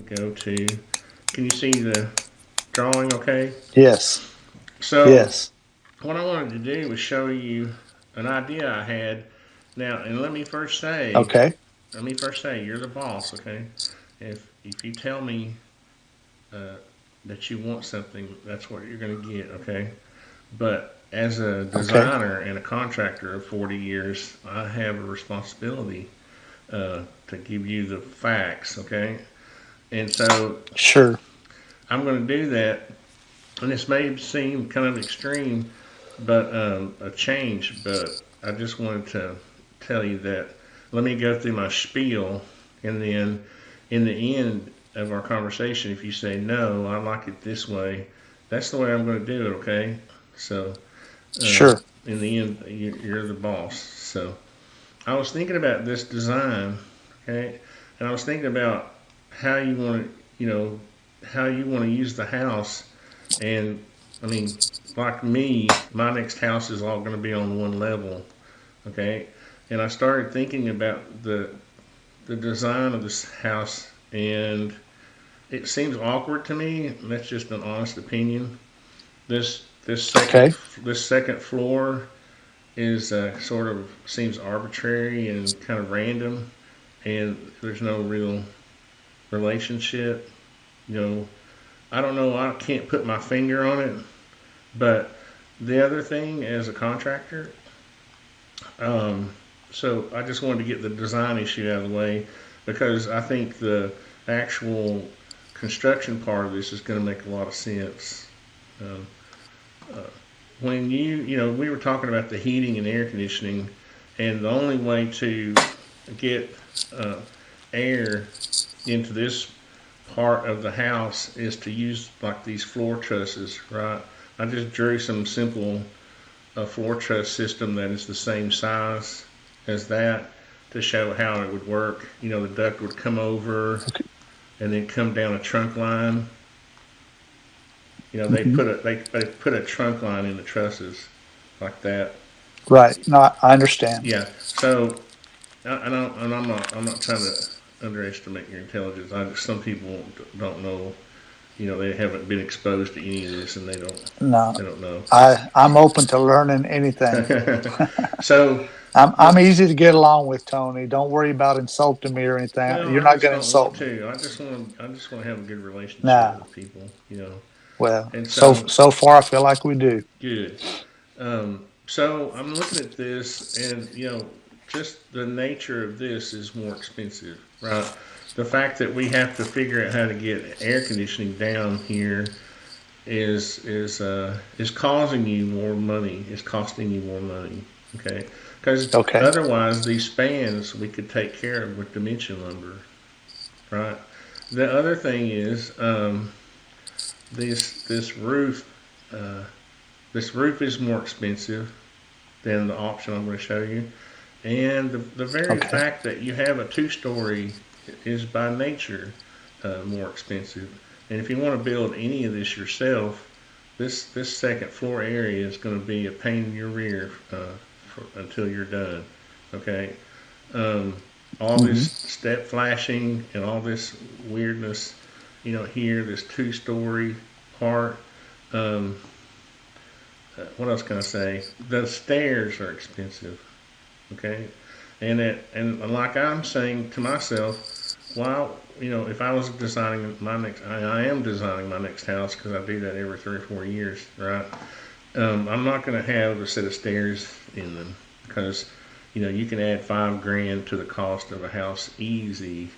go to. Can you see the drawing? Okay. Yes. So Yes. what I wanted to do was show you an idea I had. Now, and Okay. let me first say, you're the boss. Okay. If you tell me uh, that you want something, that's what you're going to get. Okay. But as a Okay. designer and a contractor of 40 years, I have a responsibility to give you the facts, okay? And so Sure. I'm going to do that. And this may seem kind of extreme, but a change. But I just wanted to tell you that. Let me go through my spiel, and then in the end of our conversation, if you say no, I like it this way, that's the way I'm going to do it, okay? So uh, Sure. in the end, you're the boss. So I was thinking about this design, okay, and I was thinking about how you want to, how you want to use the house. And I mean, like me, my next house is all going to be on one level, okay. And I started thinking about the design of this house, and it seems awkward to me. That's just an honest opinion. This second Okay. this second floor is sort of seems arbitrary and kind of random, and there's no real relationship. You know, I don't know. I can't put my finger on it, but the other thing as a contractor, um, so I just wanted to get the design issue out of the way because I think the actual construction part of this is going to make a lot of sense. Um, uh, when we were talking about the heating and air conditioning, and the only way to get uh, air into this part of the house is to use like these floor trusses, right? I just drew some simple floor truss system that is the same size as that to show how it would work. The duct would come over Okay. and then come down a trunk line. Hmm. They put a trunk line in the trusses like that. Right. No, I understand. Yeah. So and I'm not trying to underestimate your intelligence. Some people don't know. They haven't been exposed to any of this, and No, they don't know. I'm open to learning anything. So, I'm but easy to get along with, Tony. Don't worry about insulting me or anything. well, You're I not just going to don't want insult me. to. I just want to have a good relationship Nah. with people. Well, And so so so far I feel like we do. good. So I'm looking at this, and just the nature of this is more expensive, right? The fact that we have to figure out how to get air conditioning down here is causing you more money. Is costing you more money. Okay, because Okay. otherwise these spans we could take care of with dimension lumber, right? The other thing is this roof. Uh, this roof is more expensive than the option I'm going to show you. And the very Okay. fact that you have a two-story is by nature more expensive. And if you want to build any of this yourself, this second floor area is going to be a pain in your rear until you're done. Okay. Um, all this Hmm. step flashing and all this weirdness, here, this two-story part. Um, what else can I say? The stairs are expensive. Okay, and like I'm saying to myself, well, if I was designing my next, I am designing my next house because I do that every 3 or 4 years, right? I'm not going to have a set of stairs in them because you can add 5 grand to the cost of a house easy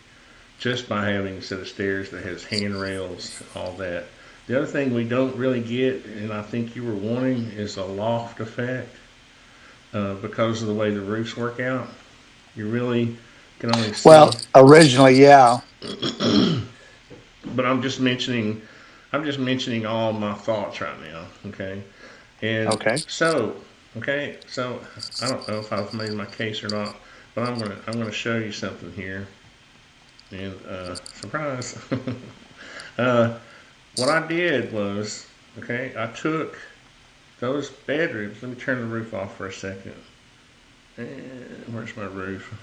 just by having a set of stairs that has handrails, all that. The other thing we don't really get, and I think you were wanting, is a loft effect because of the way the roofs work out. You really can only see. Well, originally, yeah. But I'm just mentioning all my thoughts right now. Okay, and Okay. so I don't know if I've made my case or not, but I'm gonna show you something here. And surprise, uh, what I did was, okay, I took those bedrooms. Let me turn the roof off for a second. And where's my roof?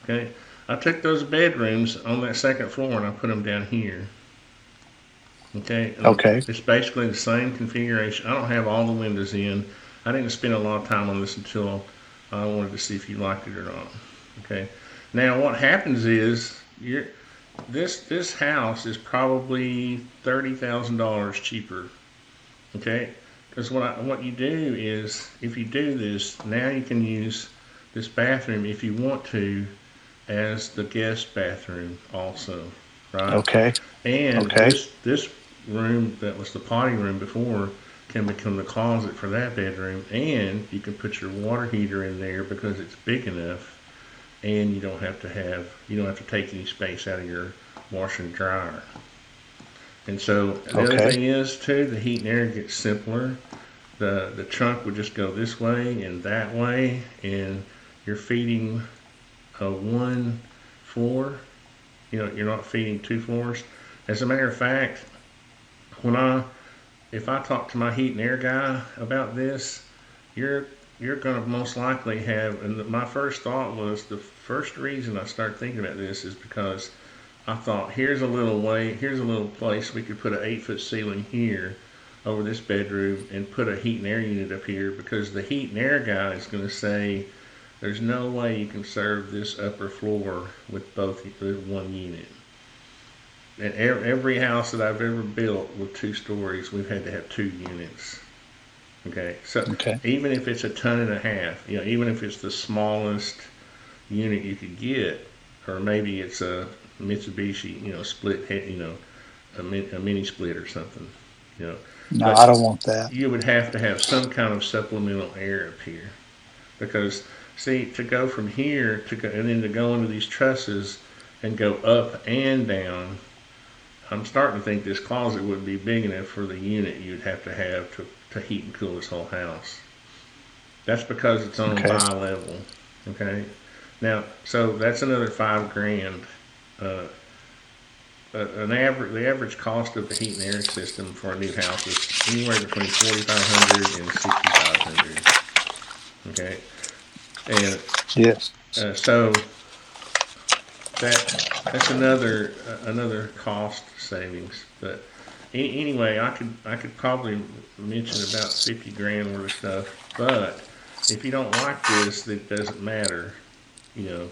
Okay, I took those bedrooms on that second floor and I put them down here. Okay, and Okay. it's basically the same configuration. I don't have all the windows in. I didn't spend a lot of time on this until I wanted to see if you liked it or not. Okay, now what happens is this house is probably $30,000 cheaper. Okay, because what you do is if you do this now you can use this bathroom if you want to as the guest bathroom also, right? Okay. And Okay. this room that was the potty room before can become the closet for that bedroom, and you can put your water heater in there because it's big enough, and you don't have to take any space out of your washer and dryer. And so the other Okay. thing is too, the heat and air gets simpler. The trunk would just go this way and that way, and you're feeding one floor. You're not feeding two floors. As a matter of fact, when I if I talk to my heat and air guy about this, you're you're going to most likely have. And my first thought was the first reason I started thinking about this is because I thought here's a little place we could put an 8 foot ceiling here over this bedroom and put a heat and air unit up here because the heat and air guy is going to say there's no way you can serve this upper floor with both one unit. And every house that I've ever built with 2 stories, we've had to have 2 units. Okay, so Okay. even if it's a ton and a half, even if it's the smallest unit you could get, or maybe it's a Mitsubishi, split head, a mini split or something, you know, No, I but don't want that. you would have to have some kind of supplemental air up here because see to go from here to go and then to go into these trusses and go up and down. I'm starting to think this closet wouldn't be big enough for the unit you'd have to heat and cool this whole house. That's because it's on Okay. bi-level. Okay. Now, so that's another 5 grand. Uh, the average cost of the heat and air system for a new house is anywhere between 4,500 and 6,500. Okay, and Yes. so that's another cost savings. But anyway, I could probably mention about 50 grand worth of stuff. But if you don't like this, it doesn't matter. You know.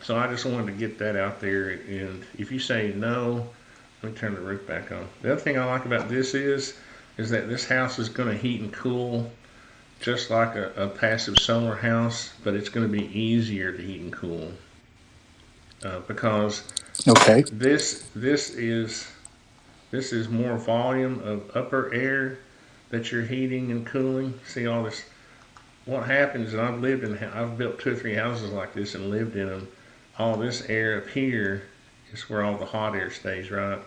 So I just wanted to get that out there. And if you say no, let me turn the roof back on. The other thing I like about this is that this house is going to heat and cool just like a passive solar house, but it's going to be easier to heat and cool because Okay. this is more volume of upper air that you're heating and cooling. See all this. What happens? And I've built 2 or 3 houses like this and lived in them. All this air up here is where all the hot air stays, right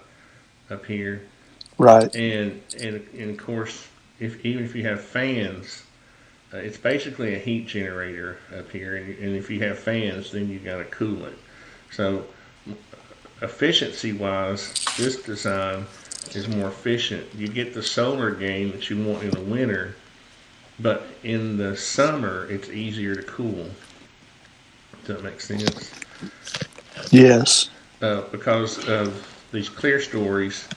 up here. Right. And of course, if even if you have fans, it's basically a heat generator up here. And if you have fans, then you got to cool it. So efficiency wise, this design is more efficient. You get the solar gain that you want in the winter, but in the summer it's easier to cool. Does that make sense? Yes. Because of these clear stories,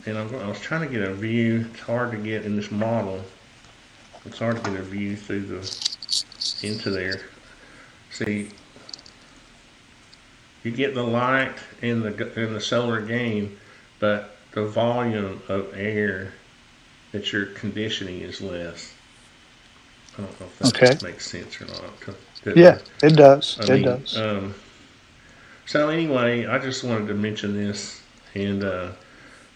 and I was trying to get a view. It's hard to get in this model. It's hard to get a view through the into there. See, you get the light and the solar gain, but the volume of air that you're conditioning is less. I don't know if Okay. that makes sense or not. Yeah, it does. I It mean, does. so anyway, I just wanted to mention this, and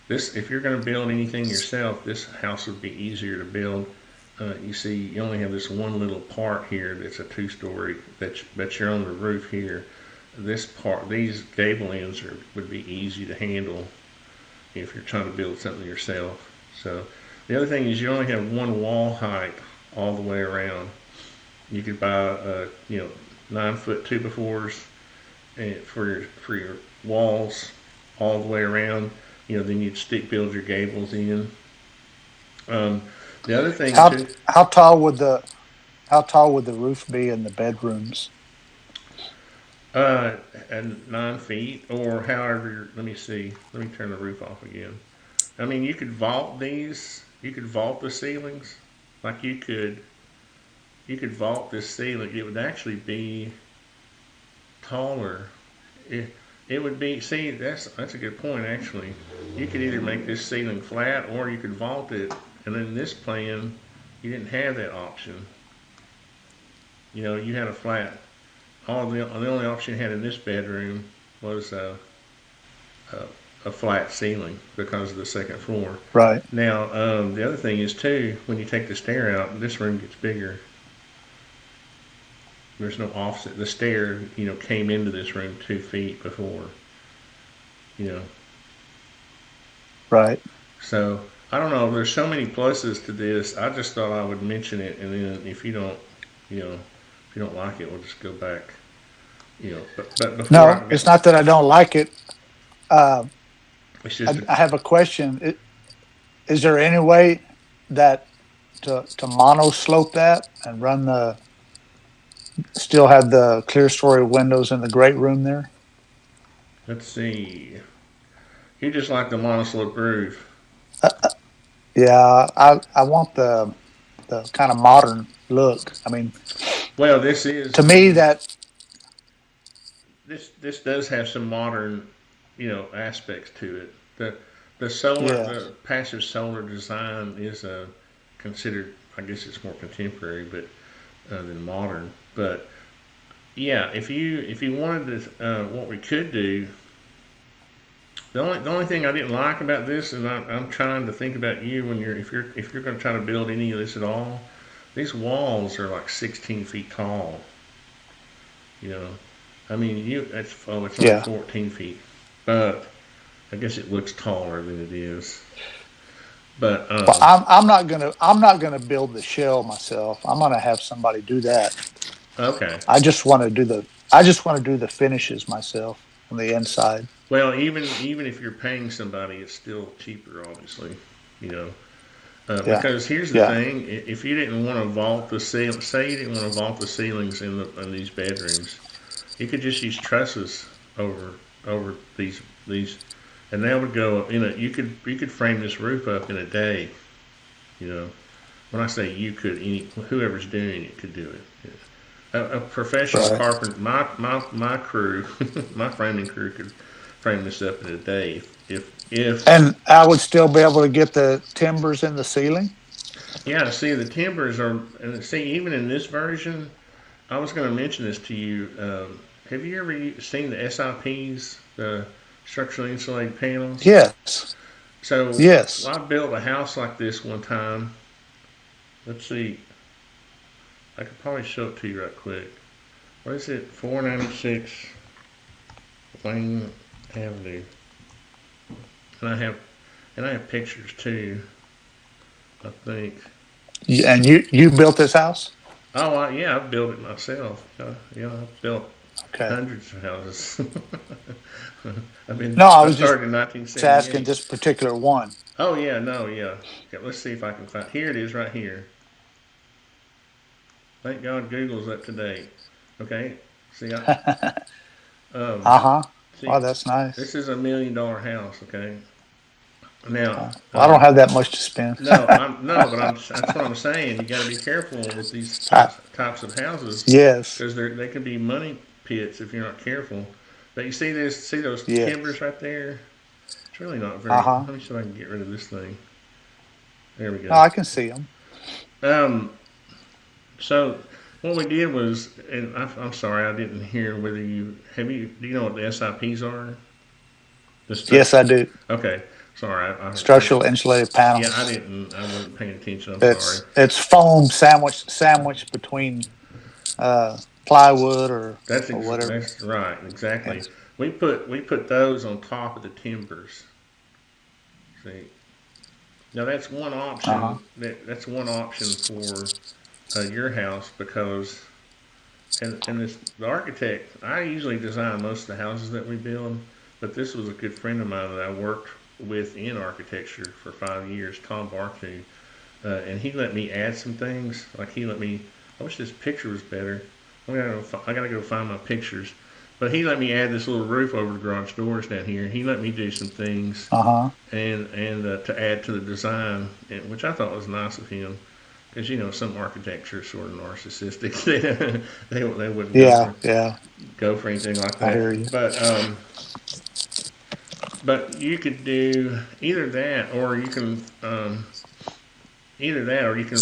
this if you're going to build anything yourself, this house would be easier to build. You see, you only have this one little part here that's a 2 story, but you're on the roof here. This part, these gable ends would be easy to handle if you're trying to build something yourself. So the other thing is you only have one wall height all the way around. You could buy 9 foot 2x4s for your walls all the way around. Then you'd stick build your gables in. Um, the other thing How too, how tall would the roof be in the bedrooms? Uh, and 9 feet, or however. Let me see. Let me turn the roof off again. I mean, you could vault these. You could vault the ceilings, like you could vault this ceiling. It would actually be taller. It, it would be. See, that's a good point. Actually, you could either make this ceiling flat or you could vault it. And then in this plan, you didn't have that option. You had a flat. The only option you had in this bedroom was a, a flat ceiling because of the second floor. Right. Now, the other thing is too, when you take the stair out, this room gets bigger. There's no offset. The stair, came into this room 2 feet before, you know. Right. So I don't know. There's so many pluses to this. I just thought I would mention it, and then if you don't like it, we'll just go back. But before No, I get, it's not that I don't like it. Uh, it's I, just a, I have a question. Is there any way that to mono slope that and run still have the clear story windows in the great room there? let's see. You just like the monoslope roof. Yeah, I want the kind of modern look. I mean, Well, this is. to I me mean, that this does have some modern, aspects to it. The yes. the passive solar design is considered. I guess it's more contemporary, but than modern. But yeah, if you wanted to, what we could do. The only thing I didn't like about this, and I'm trying to think about you when if you're going to try to build any of this at all. These walls are like 16 feet tall. You know, I mean, it's only Yeah. 14 feet, but I guess it looks taller than it is. But Well, I'm not gonna build the shell myself. I'm gonna have somebody do that. okay. I just want to do the I just want to do the finishes myself on the inside. Well, even if you're paying somebody, it's still cheaper, obviously. You know, Yeah. because here's the Yeah. thing: if you didn't want to vault the ceiling, say you didn't want to vault the ceilings in these bedrooms, you could just use trusses over over these, and that would go. You could frame this roof up in a day. You know, when I say you could, whoever's doing it could do it. A professional Right. carpenter, my crew, my framing crew could frame this up in a day. If And I would still be able to get the timbers in the ceiling. Yeah, see the timbers are, and see even in this version, I was going to mention this to you. Have you ever seen the SIPs, the structurally insulated panels? Yes. So Yes. I built a house like this one time. Let's see, I could probably show it to you right quick. What is it? 496 Wayne Avenue, and I have pictures too. I think. And you built this house? Oh, yeah, I've built it myself. I've built Okay. hundreds of houses. No, I I was just started in asking 1978. this particular one. Oh yeah, no, yeah. Okay, let's see if I can find. Here it is, right here. Thank God Google's up to date. Okay, see, um, Uh-huh. see, Wow, that's nice. this is $1 million house. Okay, now, Well, I don't have that much to spend. no, but that's what I'm saying. You got to be careful with these I, types of houses yes. because they can be money pits if you're not careful. But you see those Yes. timbers right there. It's really not very. Uh-huh. Let me see if I can get rid of this thing. There we No, go. I can see them. Um, so what we did was, and I'm sorry, I didn't hear whether do you know what the SIPs are? The Yes, I do. Okay, sorry, Structural insulated yeah, I panels. didn't, I wasn't paying attention. I'm sorry. It's foam sandwiched between plywood or whatever. That's right, exactly. Yes. We put those on top of the timbers. See, now that's one Uh-huh. option. That's one option for your house because and the architect. I usually design most of the houses that we build, but this was a good friend of mine that I worked with in architecture for 5 years, Tom Bartu, and he let me add some things. Like he let me. I wish this picture was better. I gotta go find my pictures. But he let me add this little roof over the garage doors down here. He let me do some things Uh-huh. and to add to the design, which I thought was nice of him. Because some architecture is sort of narcissistic. They wouldn't Yeah, yeah. go for anything like I that. hear you. But you could do either that or you can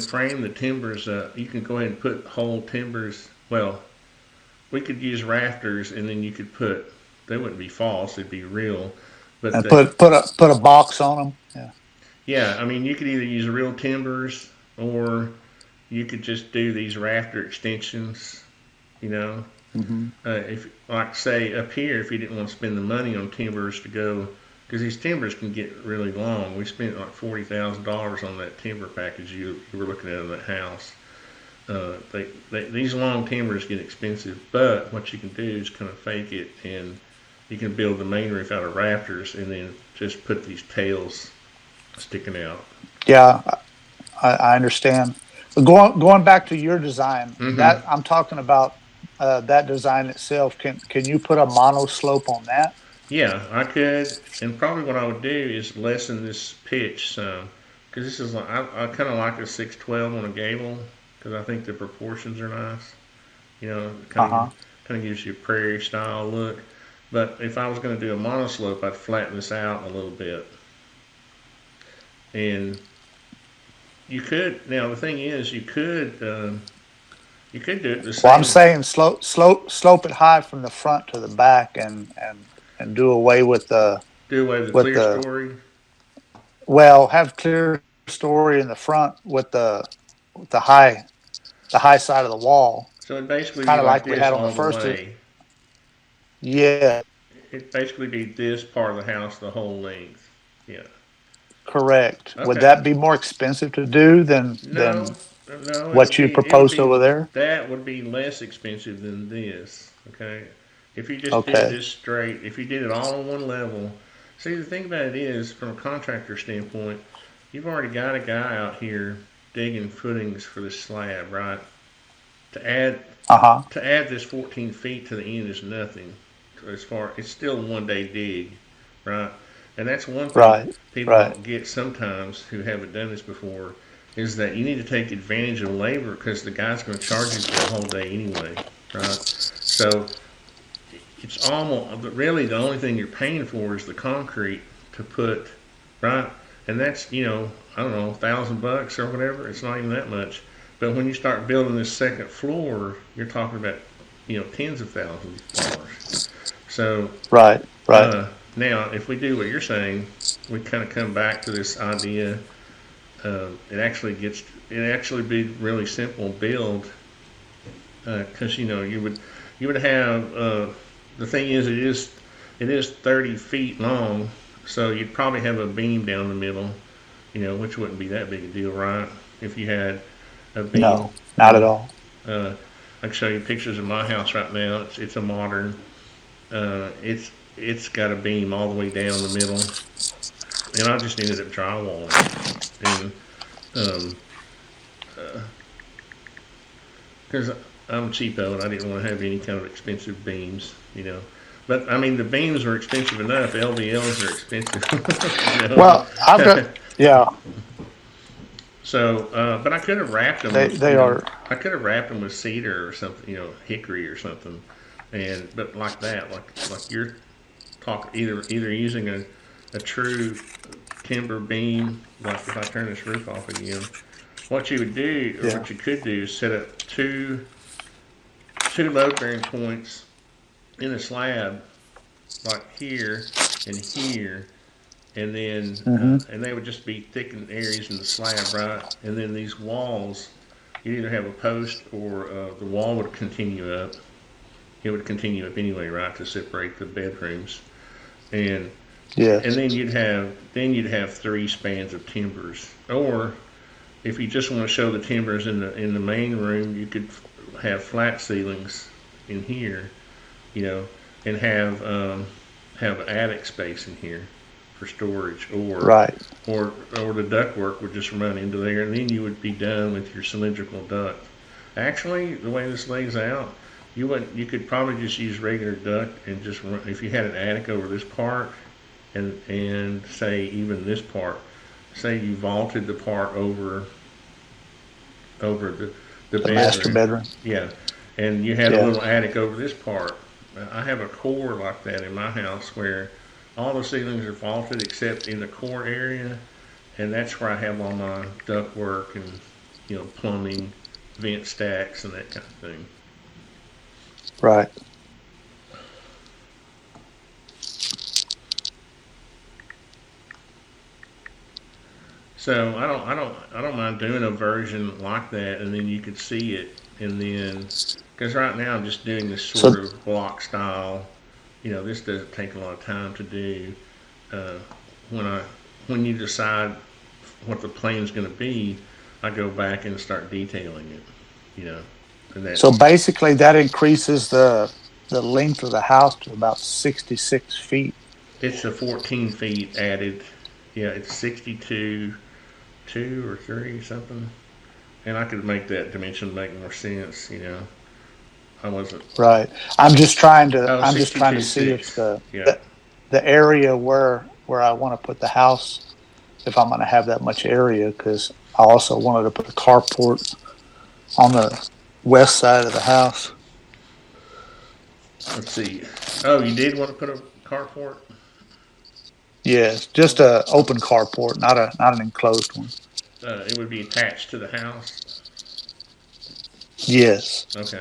frame the timbers. You can go ahead and put whole timbers. Well, we could use rafters, and then you could put. They wouldn't be false; they'd be real. But And put a box on them. Yeah. yeah, I mean, you could either use real timbers or you could just do these rafter extensions. You know, Hmm. if like say up here, if you didn't want to spend the money on timbers to go, because these timbers can get really long. We spent like $40,000 on that timber package you were looking at in that house. These long timbers get expensive, but what you can do is kind of fake it, and you can build the main roof out of rafters, and then just put these tails sticking out. Yeah, I understand. But going back to your design, Mm-hmm. that I'm talking about that design itself. Can you put a mono slope on that? Yeah, I could, and probably what I would do is lessen this pitch some, because this is like I kind of like a 612 on a gable, because I think the proportions are nice. Uh Kind of huh. gives you a prairie style look. But if I was going to do a monoslope, I'd flatten this out a little bit. And you could now the thing is you could do it the Well, I'm same. saying slope it high from the front to the back, and do away Do away with the with clear the story. well, have clear story in the front with the high side of the wall, So it'd basically kind be of like like we this had on the all the first. way. Yeah, It'd basically be this part of the house the whole length. Yeah. correct. Would Okay. that be more expensive to do No, than no, what you it would proposed be over there? that would be less expensive than this. Okay, if you just did Okay. this straight, if you did it all on one level. See, the thing about it is, from a contractor standpoint, you've already got a guy out here digging footings for the slab, right? To add Uh huh. to add this 14 feet to the end is nothing. It's still a 1 day dig, right? And that's one thing Right. people Right. don't get sometimes who haven't done this before is that you need to take advantage of labor because the guy's going to charge you for a whole day anyway, right? So it's almost really the only thing you're paying for is the concrete to put, right? And that's I don't know, $1,000 or whatever. It's not even that much. But when you start building this second floor, you're talking about tens of thousands of dollars. So Right. Right. now, if we do what you're saying, we kind of come back to this idea. It actually be really simple build because you would have the thing is it is 30 feet long, so you'd probably have a beam down the middle, which wouldn't be that big a deal, right? If you had a beam. No, not at Uh, all. uh, I can show you pictures of my house right now. It's a modern. It's got a beam all the way down the middle, and I just ended up drywalling it, and um, because I'm cheapo and I didn't want to have any kind of expensive beams. But I mean, the beams are expensive enough. LVLs are expensive, Well, I've got yeah. So, but I could have wrapped them with, They are I could have wrapped them with cedar or something, hickory or something, and but like that, like you're talking, either using a true timber beam, like if I turn this roof off again, what you would do, or yeah. what you could do, is set up two load bearing points in a slab, like here and here, and then Hmm. and they would just be thickened areas in the slab, right? And then these walls, you either have a post or the wall would continue up. It would continue up anyway, right, to separate the bedrooms, and and Yes. then you'd have three spans of timbers. Or if you just want to show the timbers in the main room, you could have flat ceilings in here, you know, and have attic space in here for storage, Right. or the ductwork would just run into there, and then you would be done with your cylindrical duct. Actually, the way this lays out, You wouldn't. You could probably just use regular duct and just run, if you had an attic over this part and say even this part. Say you vaulted the part over the The master bedroom. bedroom. Yeah, and you had a Yeah. little attic over this part. I have a core like that in my house where all the ceilings are vaulted except in the core area, and that's where I have all my duct work and plumbing, vent stacks, and that kind of thing. Right. So I don't mind doing a version like that, and then you could see it, and then because right now I'm just doing this So sort of block style. This doesn't take a lot of time to do. Uh, when I when you decide what the plan's going to be, I go back and start detailing it. You know, and that so basically that increases the length of the house to about 66 feet. it's a 14 feet added. Yeah, it's 62, 2 or 3 something. And I could make that dimension make more sense. I wasn't. Right. Oh, I'm just trying to 62 see if 6. Yeah. the area where I want to put the house, if I'm going to have that much area, because I also wanted to put a carport on the west side of the house. Let's see. Oh, you did want to put a carport? Yes, just a open carport, not an enclosed one. It would be attached to the house. Yes, Okay.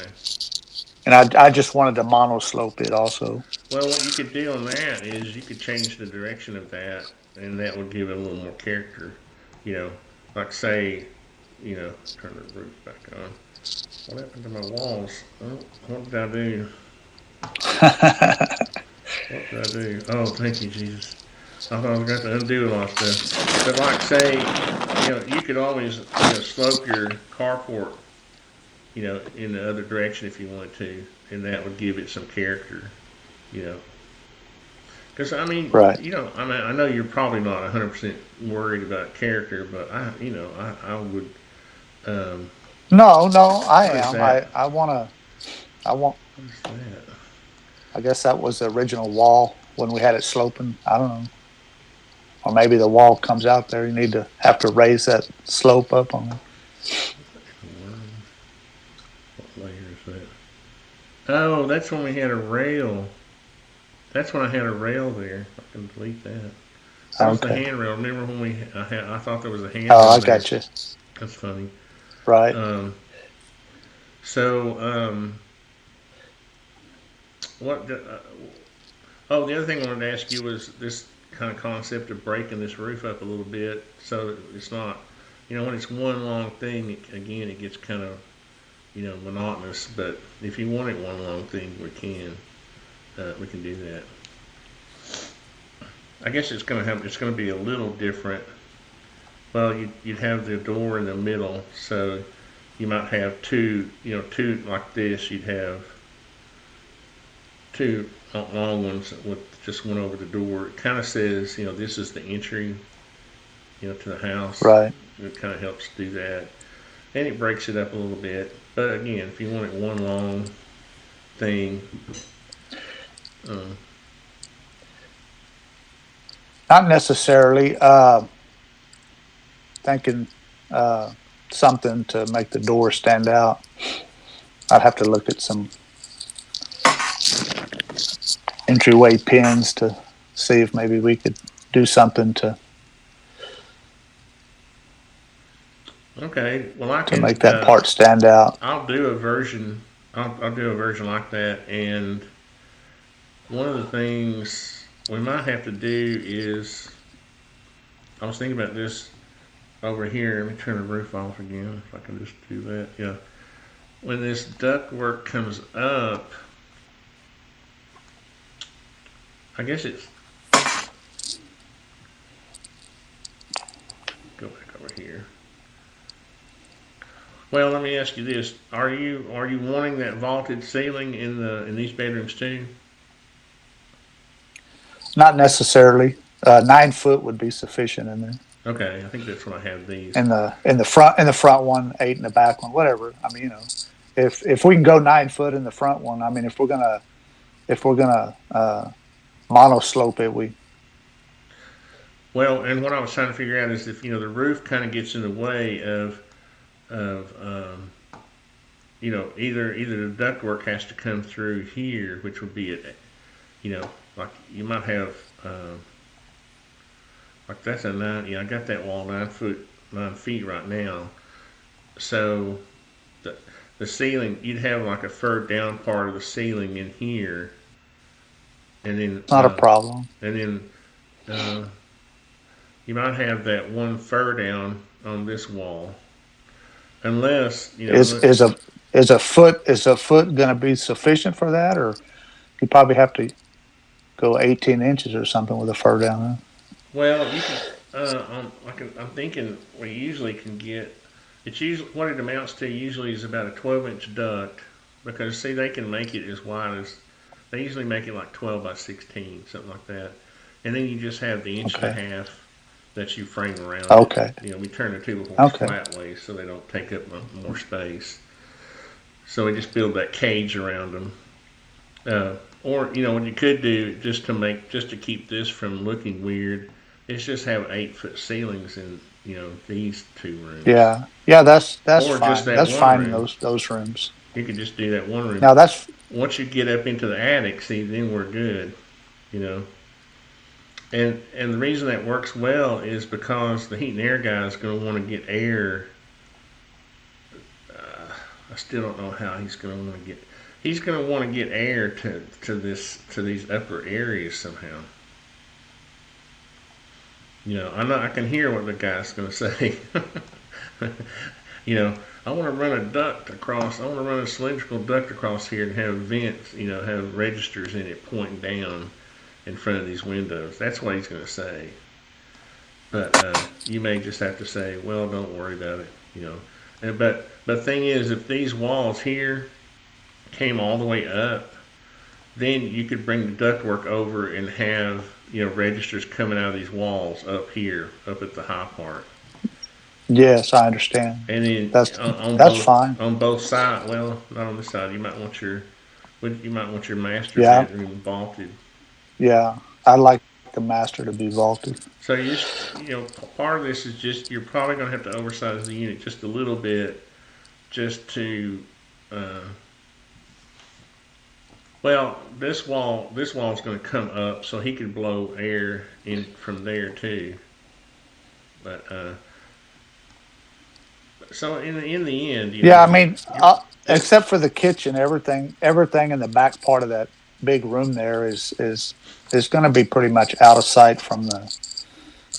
and I just wanted to monoslope it also. Well, what you could do on that is you could change the direction of that, and that would give it a little more character. You know, like say, turn the roof back on. What happened to my walls? Oh, what did I do? What did I do? Oh, thank you, Jesus. I thought I was going to undo a lot of stuff. But like say, you could always, slope your carport, in the other direction if you wanted to, and that would give it some character, you know. Because Right. I know you're probably not 100% worried about character, but I would. Um, No, no, I what is am. that? I want to. I want. What is that? I guess that was the original wall when we had it sloping. I don't know, or maybe the wall comes out there. You need to have to raise that slope up on it. What layer is that? Oh, that's when we had a rail. That's when I had a rail there. I can delete that. That was the Okay. handrail. Remember when I thought there was a Oh, handrail I there. got you. That's funny. Right. Um, so, what? Oh, the other thing I wanted to ask you was this kind of concept of breaking this roof up a little bit so that it's not, when it's one long thing, again, it gets kind of, monotonous. But if you want it one long thing, we can do that. I guess it's going to be a little different. Well, you'd have the door in the middle, so you might have two like this. You'd have two long ones with just one over the door. It kind of says, this is the entry, to the house. Right. It kind of helps do that, and it breaks it up a little bit. But again, if you want it one long thing, um, Not necessarily. Thinking uh, something to make the door stand out. I'd have to look at some entryway pins to see if maybe we could do something okay. Well, to make that part stand out. I'll do a version. I'll do a version like that, and one of the things we might have to do is I was thinking about this over here. Let me turn the roof off again if I can just do that. Yeah. When this duct work comes up, I guess it's go back over here. Well, let me ask you this: Are you wanting that vaulted ceiling in these bedrooms too? Not necessarily. 9 foot would be sufficient in there. Okay, I think that's when I have these. In the front one, 8 in the back one, whatever. I mean, if we can go 9 foot in the front one, I mean, if we're gonna mono slope it, we Well, and what I was trying to figure out is if the roof kind of gets in the way of either the ductwork has to come through here, which would be like you might have like that's a 9. I got that wall 9 feet right now. So the the ceiling, you'd have like a third down part of the ceiling in here, and then it's not a problem. and then uh, you might have that one third down on this wall, unless Is is a foot going to be sufficient for that, or you probably have to go 18 inches or something with a fur down there? well, you could. I'm thinking we usually can get. It's usually what it amounts to. Usually is about a 12-inch duct, because see they can make it as wide as they usually make it like 12 by 16, something like that, and then you just have the inch and a Okay. half that you frame around it. Okay. We turn the tuba horns Okay. flat ways so they don't take up more space. So we just build that cage around them. Or what you could do just to keep this from looking weird is just have 8-foot ceilings in these two rooms, Yeah. Yeah. That's or just fine. that That's one fine in room. those rooms. You could just do that one room. Now that's Once you get up into the attic, see, then we're good. You know, and the reason that works well is because the heat and air guy is going to want to get air. I still don't know how he's going to want to get. He's going to want to get air to these upper areas somehow. I know I can hear what the guy's going to say. you know, I want to run a duct across. I want to run a cylindrical duct across here and have vents. Have registers in it pointing down in front of these windows. That's what he's going to say. But you may just have to say, well, don't worry about it. But the thing is, if these walls here came all the way up, then you could bring the ductwork over and have registers coming out of these walls up here, up at the high part, yes, I understand. and then That's on that's both fine. on both sides. Well, not on this side. You might want your master Yeah. bedroom vaulted. Yeah. I like the master to be vaulted. So part of this is just you're probably going to have to oversize the unit just a little bit, just to uh, well, this wall is going to come up, so he could blow air in from there too. But so in the end, Yeah, I mean, you're this. except for the kitchen, everything in the back part of that big room there is going to be pretty much out of sight from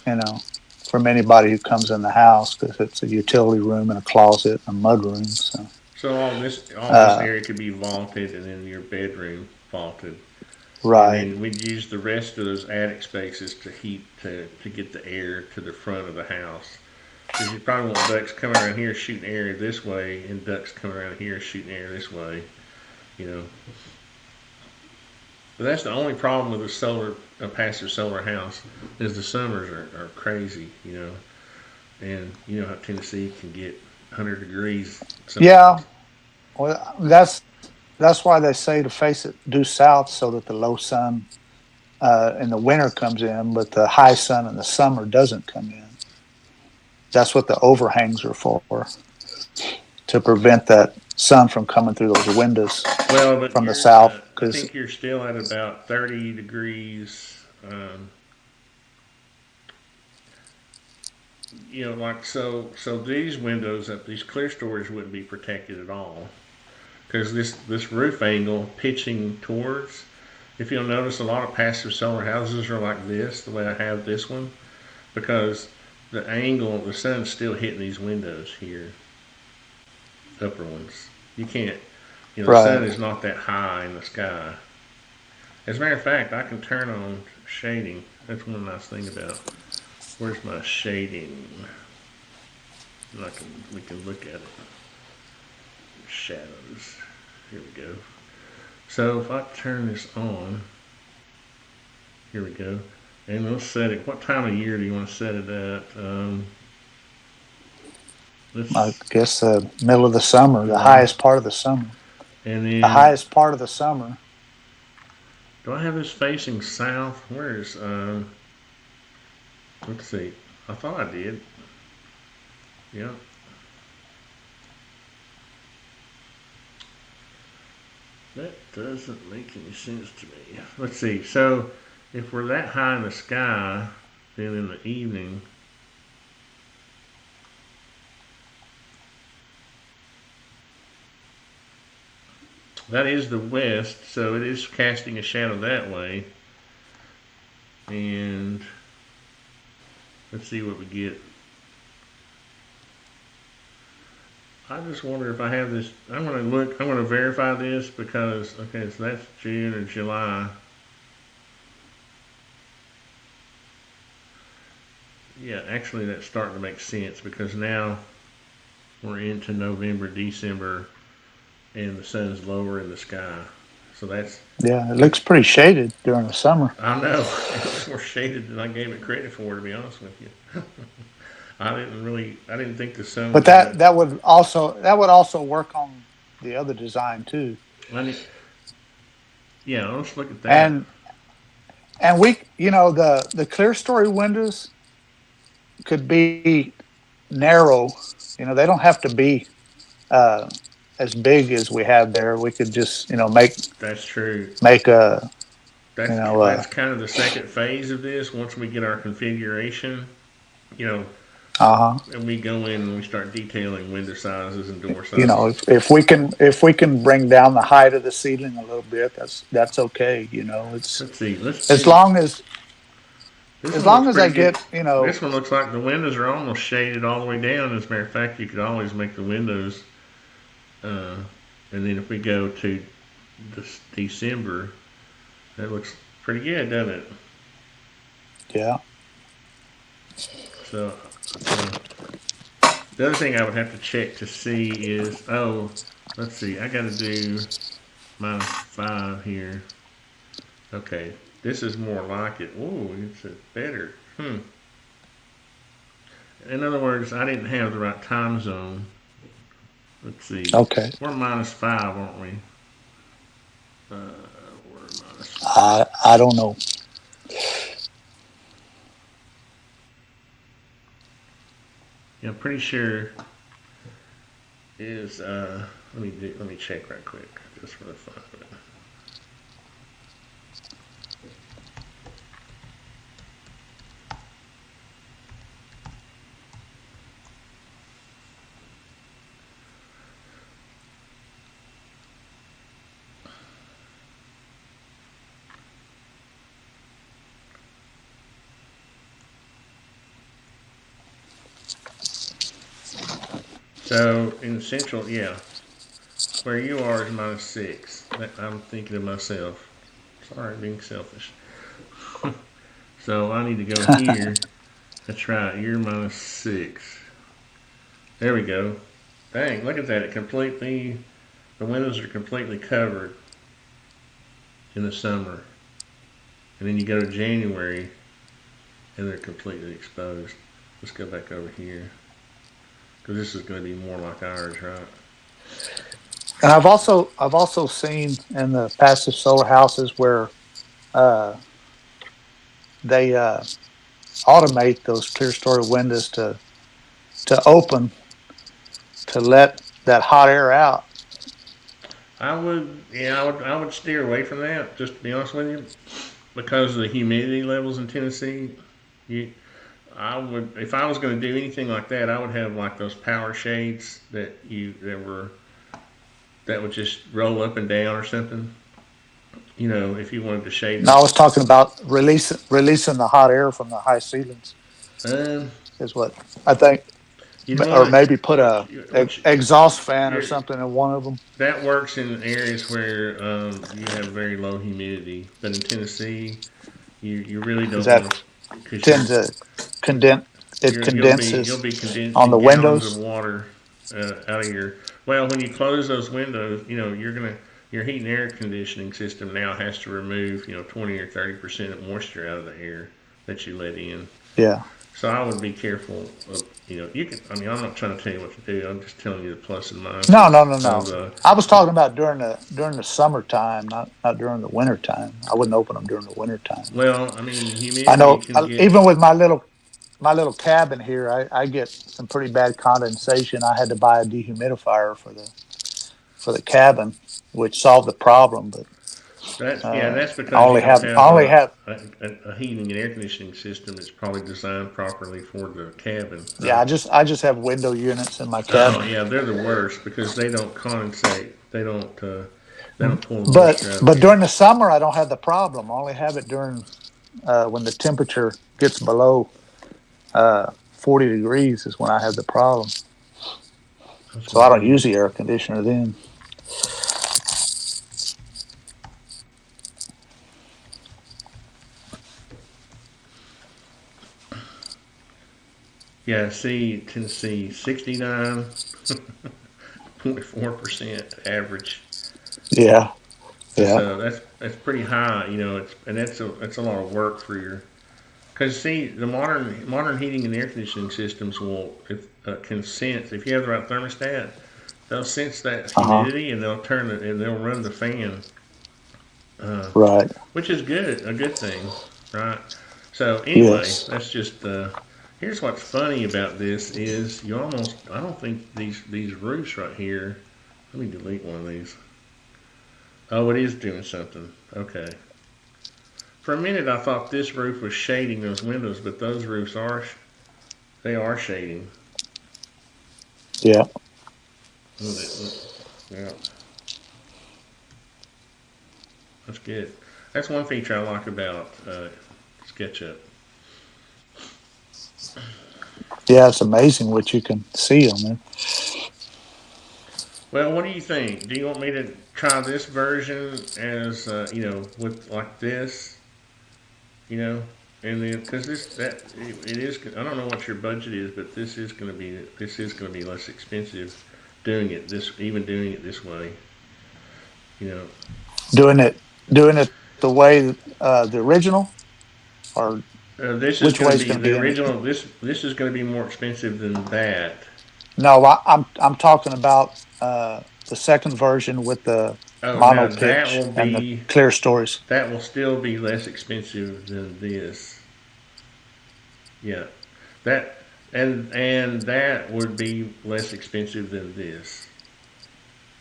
you know from anybody who comes in the house, because it's a utility room and a closet and a mud room. So So all this uh, area could be vaulted, and then your bedroom vaulted, and right, then we'd use the rest of those attic spaces to get the air to the front of the house. Because you probably want ducks coming around here shooting air this way, and ducks coming around here shooting air this way. You know, but that's the only problem with a passive solar house is the summers are crazy. And you know how Tennessee can get 100 degrees yeah. sometimes. Well, that's why they say to face it due south, so that the low sun in the winter comes in, but the high sun in the summer doesn't come in. That's what the overhangs are for, to prevent that sun from coming through those windows Well, but from the south. I Because think you're still at about 30 degrees. Like so these windows up, these clear stories wouldn't be protected at all because this roof angle pitching towards. If you'll notice, a lot of passive solar houses are like this, the way I have this one, because the angle, the sun's still hitting these windows here, upper ones. You can't, the sun right, is not that high in the sky. As a matter of fact, I can turn on shading. That's one nice thing about. Where's my shading? And we can look at it. Shadows. Here we go. So if I turn this on, here we go. And we'll set it. What time of year do you want to set it at? I Let's guess the middle of the summer, the July, highest part of the summer. and The then highest part of the summer. do I have this facing south? Where is let's see. I thought I did. Yeah. That doesn't make any sense to me. Let's see. So if we're that high in the sky, then in the evening, that is the west, so it is casting a shadow that way. And let's see what we get. I just wonder if I have this. I'm going to look. I'm going to verify this because okay, so that's June or July. Yeah, actually, that's starting to make sense because now we're into November, December, and the sun's lower in the sky. So that's, Yeah, it looks pretty shaded during the summer. I know, it looks more shaded than I gave it credit for, to be honest with you. I didn't think the sun But was gonna. that would also work on the other design too. I need, yeah, let's look at that. And the clear story windows could be narrow. They don't have to be uh, as big as we have there. We could just That's true. make a you That's know that's kind of the second phase of this. Once we get our configuration, you know, uh and we go in and we start detailing window sizes and door you sizes. know if we can bring down the height of the ceiling a little bit, that's okay. It's Let's see. Let's as do. long as This as one looks long as I pretty good. get This one looks like the windows are almost shaded all the way down. As a matter of fact, you could always make the windows. Uh, and then if we go to this December, that looks pretty good, doesn't it? yeah. So the other thing I would have to check to see is, oh, let's see, I got to do -5 here. Okay, this is more like it. Oh, it's better. In other words, I didn't have the right time zone. Let's see. Okay. We're -5, aren't we? We're minus. I don't know. Yeah, I'm pretty sure is. Let me check right quick, just for the fun of it. So in central, yeah, where you are is -6. I'm thinking of myself. Sorry, being selfish. So I need to go here. That's right. You're -6. There we go. Dang, look at that. The windows are completely covered in the summer. And then you go to January and they're completely exposed. Let's go back over here. Because this is going to be more like ours, right? And I've also seen in the passive solar houses where uh, they automate those clear story windows to open to let that hot air out. I would steer away from that, just to be honest with you, because of the humidity levels in Tennessee. You, I would, if I was going to do anything like that, I would have like those power shades that would just roll up and down or something. You know, if you wanted to shade And I was talking about releasing the hot air from the high ceilings um, is what I think, you'd want or to, maybe put a which exhaust fan or you're, something in one of them. that works in areas where you have very low humidity, but in Tennessee, you really Because don't that want to, because tends to condense. It you'll condenses be on condensing the gallons of windows. water out of your. Well, when you close those windows, you know your heat and air conditioning system now has to remove 20 or 30% of moisture out of the air that you let in. Yeah. So I would be careful You can. I mean, I'm not trying to tell you what to do. I'm just telling you the plus and No, minuses no, no, of no. the. I was talking about during the summertime, not during the wintertime. I wouldn't open them during the wintertime. Well, I mean, I humidity know, can get. even with my little cabin here, I get some pretty bad condensation. I had to buy a dehumidifier for the cabin, which solved the problem. But That's I because you only don't have have I only have a heating and air conditioning system that's probably designed properly for the cabin, yeah, right? I just have window units in my Oh cabin. yeah, they're the worst because they don't condensate. They don't pull the moisture But out of but here. during the summer, I don't have the problem. I only have it during when the temperature gets below 40 degrees is when I have the problem. That's So I gonna don't be use the air conditioner then. yeah. See, Tennessee 69.4% average. Yeah, yeah. So that's pretty high. That's a lot of work for your. Because see, the modern heating and air conditioning systems can sense if you have the right thermostat, they'll sense that Uh huh. humidity and they'll turn it and they'll run the fan, uh, Right. which is a good thing, right? So anyway, Yes. that's just. Here's what's funny about this is you almost. I don't think these roofs right here. Let me delete one of these. Oh, it is doing something. Okay. For a minute, I thought this roof was shading those windows, but those roofs they are shading. Yeah. Yeah, that's good. That's one feature I like about SketchUp. Yeah. It's amazing what you can see on there. Well, what do you think? Do you want me to try this version as with like this, you know, and then because it is. I don't know what your budget is, but this is going to be less expensive doing it this way. You know, Doing it doing it the way the original, or this is which going way to is be going to the be in it? original. This is going to be more expensive than that. No, I'm talking about the second version with the Oh, mono now pitch and the clear stories. that will still be less expensive than this. Yeah, that and that would be less expensive than this.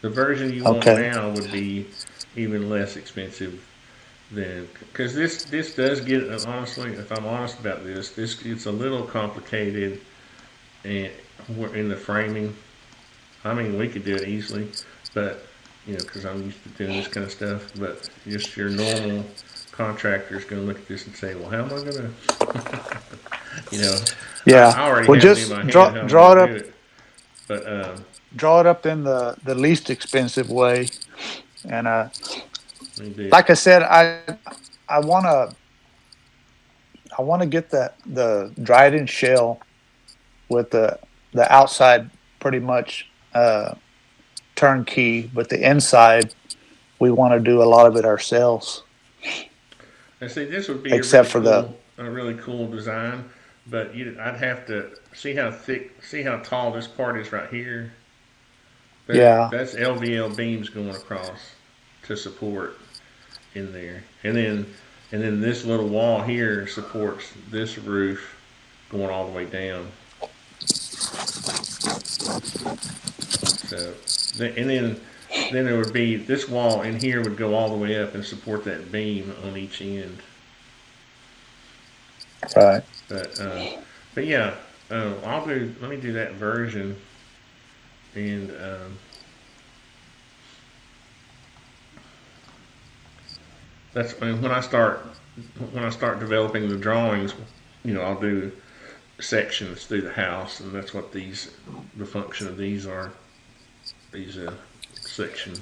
The version you want Okay. now would be even less expensive than because this does get honestly, if I'm honest about this it's a little complicated and in the framing. I mean, we could do it easily, but because I'm used to doing this kind of stuff. But just your normal contractor is going to look at this and say, "Well, how am I going to?" you know, Yeah. I already Well, have it in just my draw head how I'm draw going it to do up it. But draw it up in the least expensive way. And let me do it. like I said, I want to I want to get the dried-in shell with the outside pretty much turnkey, but the inside we want to do a lot of it ourselves, And see, this would be except for the a really cool design. But I'd have to see how tall this part is right here. yeah. That's LVL beams going across to support in there, and then this little wall here supports this roof going all the way down. So, and then there would be this wall in here would go all the way up and support that beam on each end. Right. But but yeah, I'll do. Let me do that version, and that's when I start developing the drawings. I'll do sections through the house, and that's what the function of these are. These section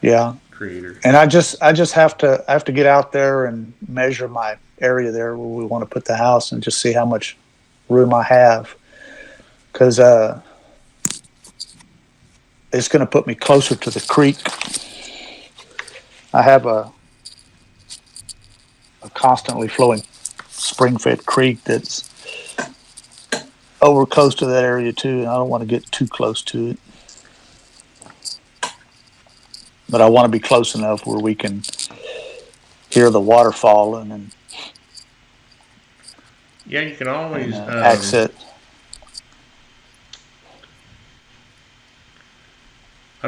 Yeah. creators. And I just have to get out there and measure my area there where we want to put the house and just see how much room I have, because it's going to put me closer to the creek. I have a constantly flowing spring-fed creek that's over close to that area too, and I don't want to get too close to it. But I want to be close enough where we can hear the water falling Yeah, you can and always. access. I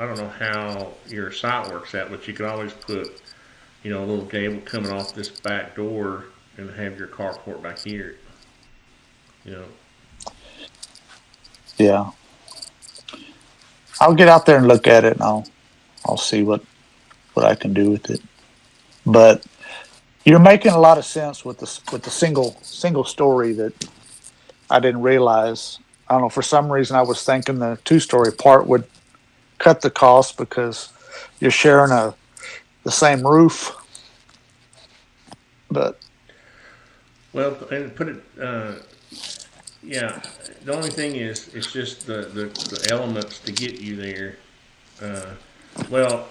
don't know how your site works out, but you could always put, a little gable coming off this back door and have your carport back here. You know. Yeah, I'll get out there and look at it, and I'll see what I can do with it. But you're making a lot of sense with the single story that I didn't realize. I don't know. For some reason, I was thinking the 2-story part would cut the cost because you're sharing the same roof. But Well, and put it. Yeah. The only thing is, it's just the elements to get you there. Uh, well,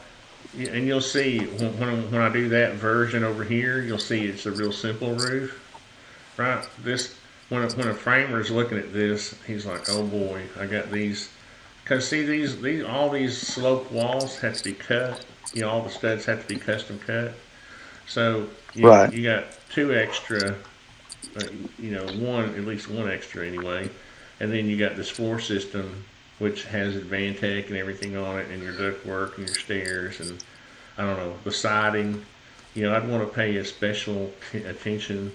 and you'll see when I do that version over here, you'll see it's a real simple roof, right? This when a framer is looking at this, he's like, oh boy, I got these. Because see these all these sloped walls have to be cut. All the studs have to be custom cut. So right, you got two extra, uh, one at least one extra anyway, and then you got this floor system which has Advantech and everything on it, and your ductwork and your stairs and I don't know the siding. I'd want to pay a special attention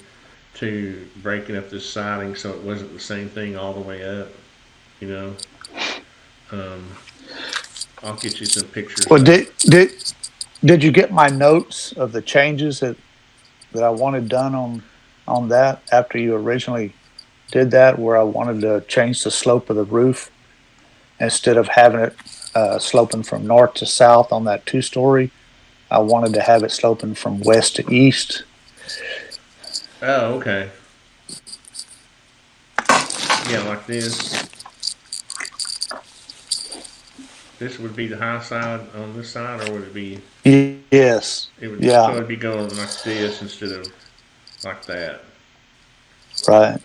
to breaking up this siding so it wasn't the same thing all the way up. You know, um, I'll get you some pictures well, of. did you get my notes of the changes that I wanted done on that after you originally did that, where I wanted to change the slope of the roof instead of having it sloping from north to south on that 2-story. I wanted to have it sloping from west to east. Oh, okay. Yeah, like this. This would be the high side on this side, or would it be? Yes, It would yeah, so it'd be going like this instead of like that. right.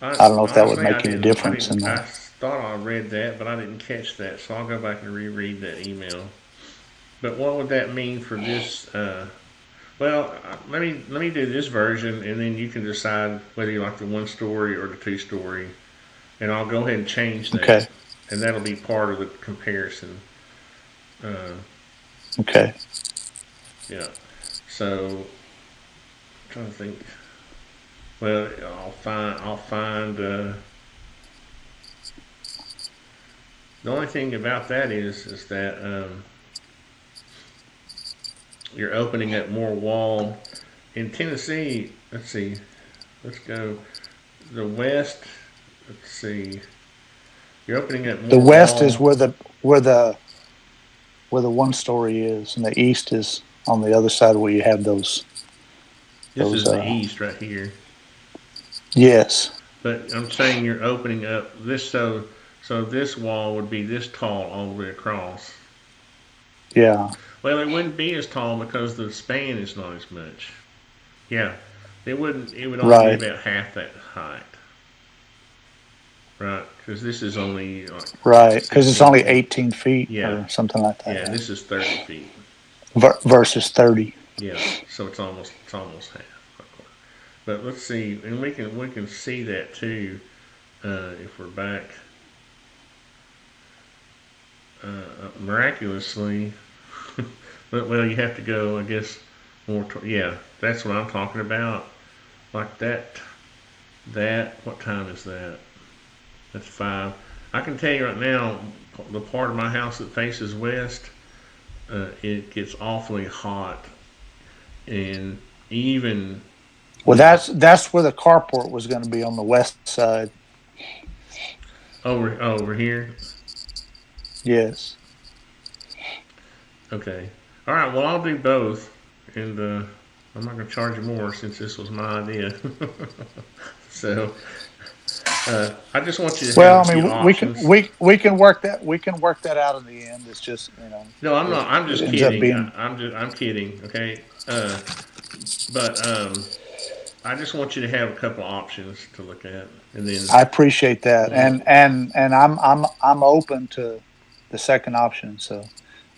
I I don't know if that would honestly, I make any didn't. I difference in didn't. I the. thought I read that, but I didn't catch that. So I'll go back and reread that email. But what would that mean for this? Well, let me do this version, and then you can decide whether you like the 1-story or the 2-story, and I'll go ahead and change that, Okay, and that'll be part of the comparison. Uh, okay. yeah. So I'm trying to think. Well, I'll find. The only thing about that is that you're opening up more wall in Tennessee. Let's see. Let's go the west. Let's see. You're opening up The more west is wall. where the 1-story is, and the east is on the other side where you have This those. is the east right here. Yes, But I'm saying you're opening up this so this wall would be this tall all the way across. yeah, Well, it wouldn't be as tall because the span is not as much. Yeah, it wouldn't. It would only be right, about half that height, right? Because this is only like right. Because it's 16 only feet. 18 feet Yeah, or something like yeah, that. and Yeah. this is 30 feet. Versus 30. Yeah, so it's almost half. But let's see, and we can see that too if we're back miraculously. But well, you have to go, I guess, more. Yeah, that's what I'm talking about. Like that. That. What time is that? That's 5. I can tell you right now, the part of my house that faces west, it gets awfully hot, and even Well, with that's where the carport was going to be on the west side. over here. Yes. Okay. All right. Well, I'll do both, and I'm not going to charge you more since this was my idea. So I just want you to have Well, a I few mean, we can options. we can work that out in the end. It's just No, I'm it, not. I'm it just ends up kidding. being I'm kidding. Okay. But I just want you to have a couple options to look at, and then I appreciate that, once. and I'm open to the second option. So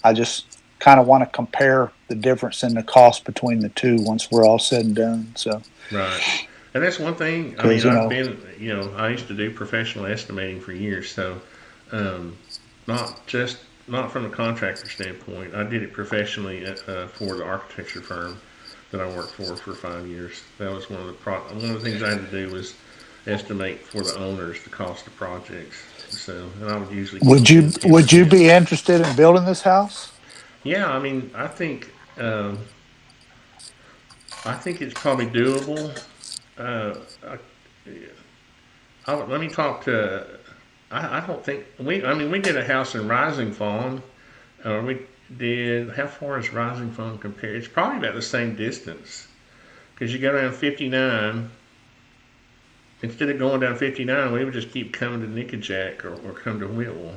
I just kind of want to compare the difference in the cost between the two once we're all said and done. So Right. And that's one thing. I mean, because I used to do professional estimating for years. So, um, not just, not from a contractor standpoint. I did it professionally for the architecture firm that I worked for 5 years. That was one of the things I had to do was estimate for the owners the cost of projects. So, and I would usually get within ten would you percent. be interested in building this house? Yeah, I mean, I think it's probably doable. Uh, let me talk to. I don't think we. I mean, we did a house in Rising Fawn. We did. How far is Rising Fawn compared? It's probably about the same distance because you go down 59. Instead of going down 59, we would just keep coming to Nickajack or come to Whitwell.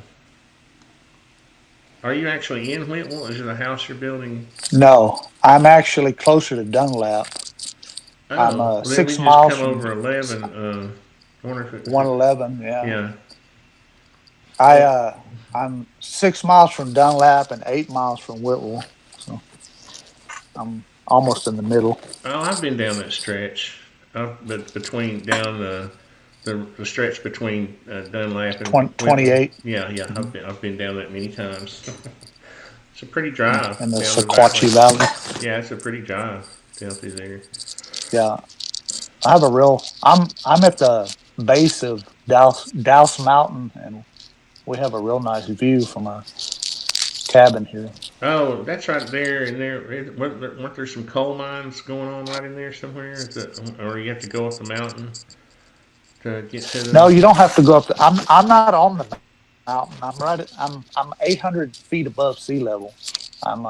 Are you actually in Whitwell? Is it a house you're building? No, I'm actually closer to Dunlap. I'm Oh, well then we six just miles come from over 11. I wonder if it 111. Yeah, yeah. I Well, uh, I'm 6 miles from Dunlap and 8 miles from Whitwell. So I'm almost in the middle. oh, I've been down that stretch. But between down the stretch between Dunlap and Whitwell. 28. Yeah, yeah, Mm-hmm. I've been down that many times. It's a pretty drive In the down the Sequatchie valley. Valley. Yeah, it's a pretty drive down through there. Yeah, I have a real. I'm at the base of Douse Mountain, and we have a real nice view from our cabin here. Oh, that's right there. And weren't there some coal mines going on right in there somewhere? Or you have to go up the mountain to get to No, them? you don't have to go up. I'm not on the mountain. I'm 800 feet above sea level. I'm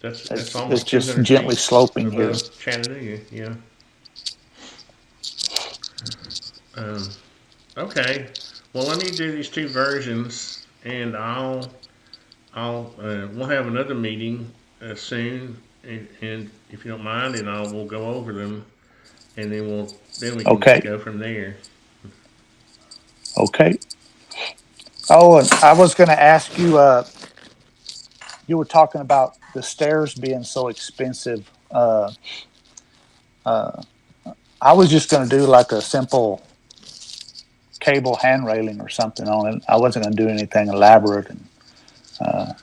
That's it's almost just 200 gently feet sloping here. above Chattanooga. Yeah. Um, okay. Well, let me do these two versions, and I'll we'll have another meeting soon, and if you don't mind, and we'll go over them, and then we can Okay, go from there. okay. Oh, and I was going to ask you. You were talking about the stairs being so expensive. Uh, I was just going to do like a simple cable hand railing or something on it. I wasn't going to do anything elaborate. And uh,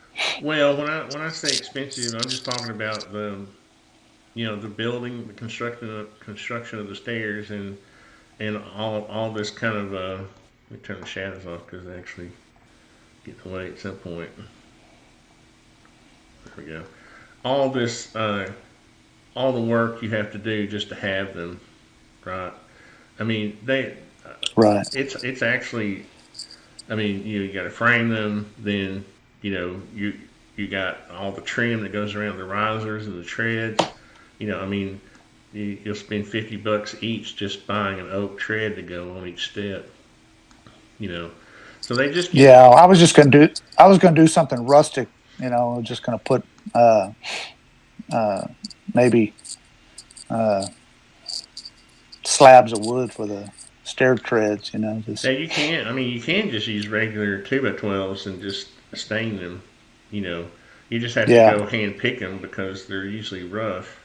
Well, when I say expensive, I'm just talking about the building, the construction of the stairs, and all this kind of. Let me turn the shadows off because they actually get in the way at some point. There we go. All this, all the work you have to do just to have them, right? I mean, right, it's actually. I mean, you got to frame them. Then you know you got all the trim that goes around the risers and the treads. I mean, you'll spend $50 each just buying an oak tread to go on each step. You know, so they just get. yeah, I was going to do something rustic. Just going to put uh, uh, maybe uh, slabs of wood for the stair treads. Now Just you can. I mean, you can just use regular 2x12s and just stain them. You know, you just have to yeah, go hand pick them because they're usually rough.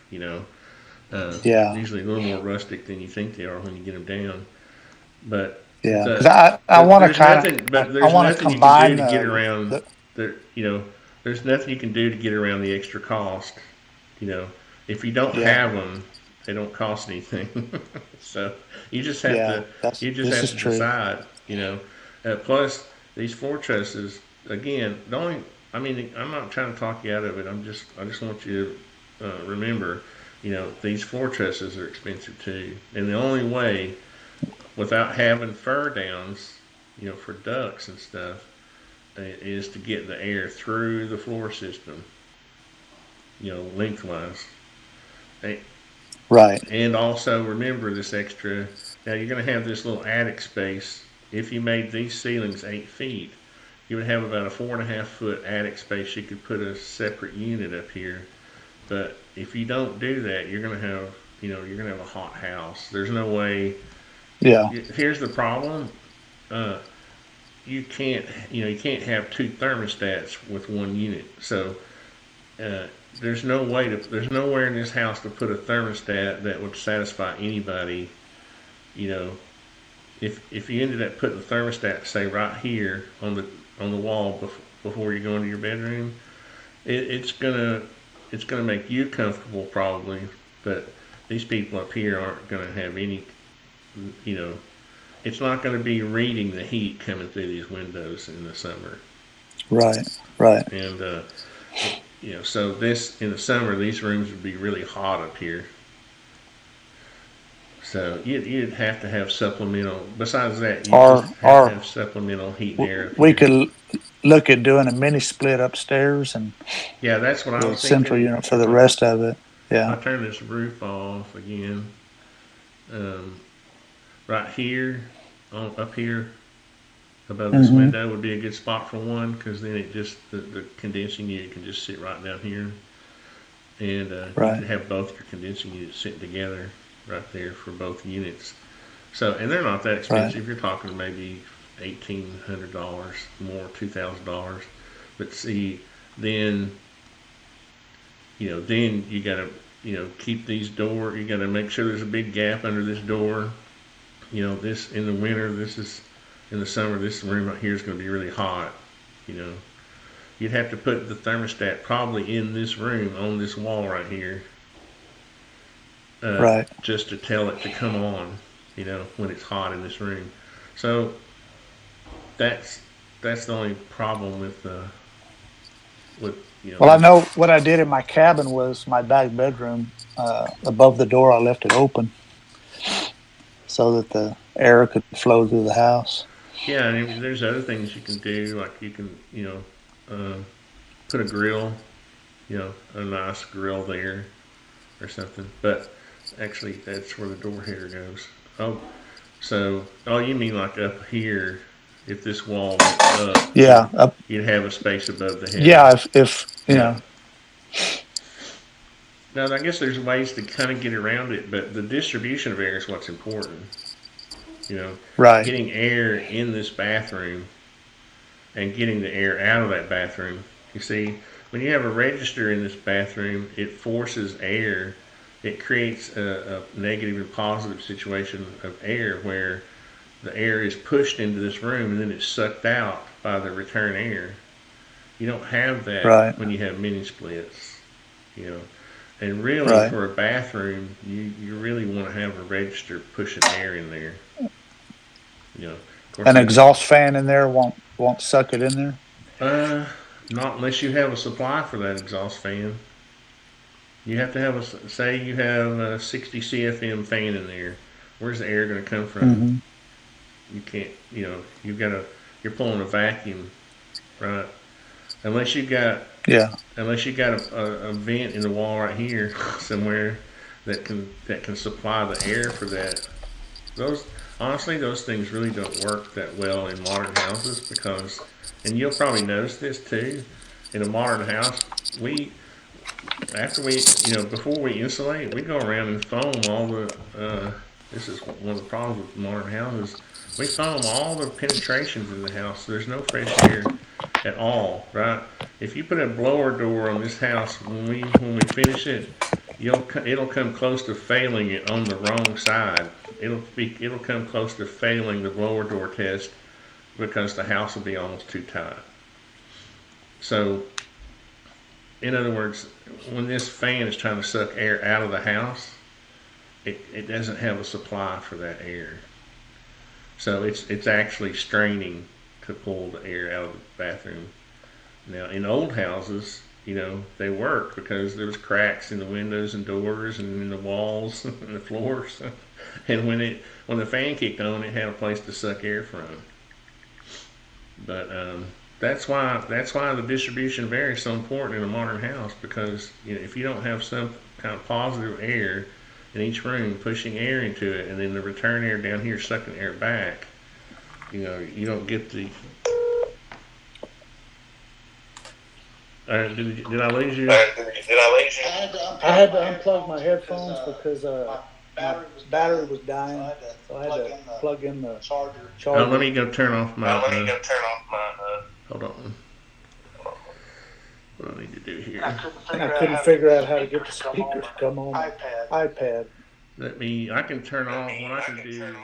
yeah, Usually a little more rustic than you think they are when you get them down. But yeah. Because the, I want to there's kind nothing. of But I there's want to nothing you can do combine to get around the the. There's nothing you can do to get around the extra cost. You know, if you don't yeah, have them, they don't cost anything. So you just have yeah. to That's you just this have is to true. decide. Plus these floor trusses again. The only I mean I'm not trying to talk you out of it. I just want you to remember. These floor trusses are expensive too, and the only way without having fur downs, for ducks and stuff, is to get the air through the floor system, lengthwise. Right, And also remember this extra. Now you're going to have this little attic space. If you made these ceilings 8 feet, you would have about a 4.5 foot attic space. You could put a separate unit up here. But if you don't do that, you're going to have you're gonna have a hot house. There's no way. Yeah. Here's the problem. Uh, you can't have two thermostats with one unit. So uh, there's nowhere in this house to put a thermostat that would satisfy anybody. You know, if you ended up putting the thermostat, say right here on the wall before you go into your bedroom, it's gonna make you comfortable probably, but these people up here aren't gonna have any. You know, it's not gonna be reading the heat coming through these windows in the summer, Right. Right. and so this in the summer these rooms would be really hot up here. So you'd have to have supplemental. Besides that, you just have to Or have supplemental heat and air up we here. could look at doing a mini split upstairs and Yeah, that's what I the was central thinking. unit for If the I rest of it. if I Yeah. turn this roof off again, um, right here, up here above this Hmm. window would be a good spot for one because then the condensing unit can just sit right down here, and you Right. could have both your condensing units sitting together right there for both units. So, and they're not that Right. expensive. You're talking maybe $1,800 more, $2,000. But see, then then you got to keep these door. You got to make sure there's a big gap under this door. This in the winter, this is in the summer. This room right here is going to be really hot. You know, you'd have to put the thermostat probably in this room on this wall right here, Right. just to tell it to come on. When it's hot in this room. So that's that's the only problem with Well, I this. know what I did in my cabin was my back bedroom. Above the door, I left it open so that the air could flow through the house. Yeah, and I mean, there's other things you can do, like you can put a grill, a nice grill there or something. But actually, that's where the door header goes. Oh, you mean like up here? If this wall went up, Yeah. you'd have a space above the header. Yeah. If Yeah. Now, I guess there's ways to kind of get around it, but the distribution of air is what's important. You know, right. getting air in this bathroom and getting the air out of that bathroom. You see, when you have a register in this bathroom, it forces air. It creates a negative and positive situation of air where the air is pushed into this room and then it's sucked out by the return air. You don't have that Right. when you have mini splits. You know, and really Right. for a bathroom, you really want to have a register pushing air in there. Of course, An exhaust fan in there won't suck it in there. uh, not unless you have a supply for that exhaust fan. You have to have say you have a 60 CFM fan in there. Where's the air going to come from? Hmm. You can't. You're pulling a vacuum, right? Unless you got Yeah. unless you got a vent in the wall right here somewhere that can supply the air for that. Those honestly, those things really don't work that well in modern houses because, and you'll probably notice this too, in a modern house, we after we before we insulate, we go around and foam all the. This is one of the problems with modern houses. We foam all the penetrations in the house. So there's no fresh air at all, right? If you put a blower door on this house when we finish it, it'll come close to failing it on the wrong side. It'll come close to failing the blower door test because the house will be almost too tight. So, in other words, when this fan is trying to suck air out of the house, it doesn't have a supply for that air. So it's actually straining to pull the air out of the bathroom. Now, in old houses, they work because there was cracks in the windows and doors and in the walls and the floors. And when the fan kicked on, it had a place to suck air from. But that's why the distribution of air is so important in a modern house because if you don't have some kind of positive air in each room pushing air into it, and then the return air down here sucking air back, you don't get the. Did I lose you? I had to unplug my headphones because my battery was dying, so I had to plug in the Let charger. me go turn off my. Hold on. What do I need to do here? And I couldn't figure out how to get the speaker to come on my iPad. Let me. I can turn off. What I can do is